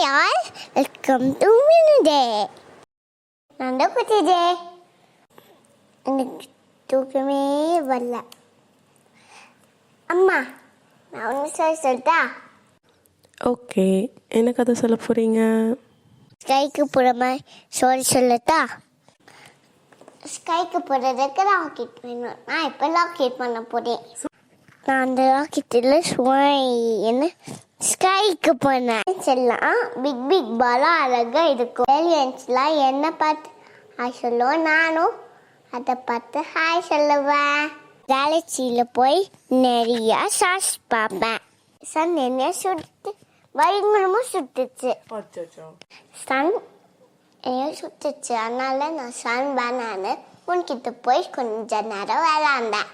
all, welcome to Mini Day. நான் தான் குட்டி ஜே. எனக்கு தூக்கமே வரல. அம்மா, நான் ஒன்று சொல்லட்டா? ஓகே, என்ன கதை சொல்ல போகிறீங்க? ஸ்கைக்கு போகிற மாதிரி ஸ்டோரி சொல்லட்டா? ஸ்கைக்கு போகிறதுக்கு ராக்கெட் வேணும். நான் இப்போ ராக்கெட் பண்ண போகிறேன். நான் அந்த ராக்கெட்டில் என்ன ஸ்கைக்கு போனேன். செல்லாம் பிக் பிக் பாலாக அழகாக இருக்கும். ஏலியன்ஸ்லாம் என்ன பார்த்து ஹாய் சொல்லுவோம். நானும் அதை பார்த்து ஹாய் சொல்லுவேன். கேலக்சியில் போய் நிறையா ஸ்டார்ஸ் பார்ப்பேன். சன் என்ன சுட்டு பயங்கரமாக சுட்டுச்சு. சன் என்ன சுட்டுச்சு. அதனால நான் சன் வேணான்னு உன்கிட்ட போய் கொஞ்ச நேரம் விளாண்டேன்.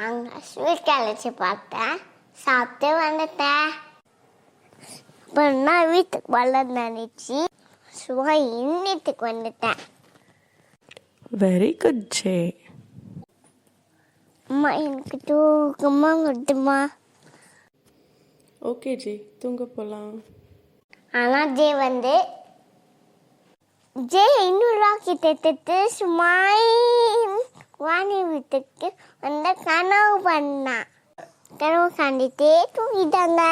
அங்கே ஸ்வீட் கேலக்சி பார்த்தேன். சாப்பிட்டு வந்துட்டேன். அப்புறம் நான் வீட்டுக்கு வரல நினச்சி சும்மா இன்னத்துக்கு வந்துட்டேன். Very good J. அம்மா எனக்கு தூக்கமாக வருதுமா. ஓகே ஜி, தூங்க போகலாம். ஆனால் ஜே இன்னொரு ராக்கெட் எடுத்துட்டு சும்மா வாணி வீட்டுக்கு வந்து கனவு பண்ணான். கனவு காண்டிட்டே தூங்கிட்டாங்க.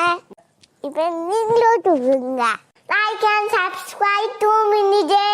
இப்போ நீங்களும் தூங்குங்க. Like and subscribe to mini day.